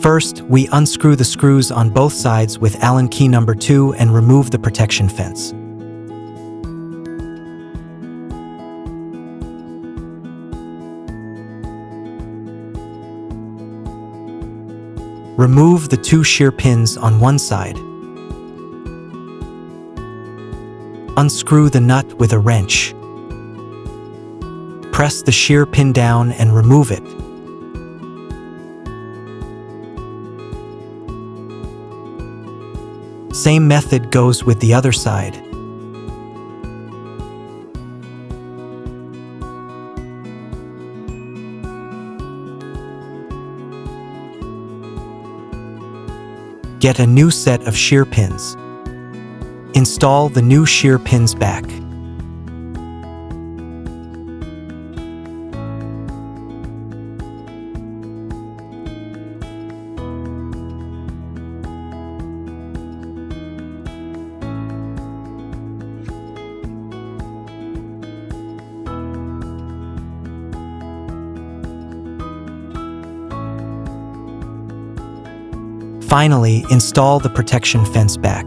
First, we unscrew the screws on both sides with Allen key number 2 and remove the protection fence. Remove the 2 shear pins on one side. Unscrew the nut with a wrench. Press the shear pin down and remove it. Same method goes with the other side. Get a new set of shear pins. Install the new shear pins back. Finally, install the protection fence back.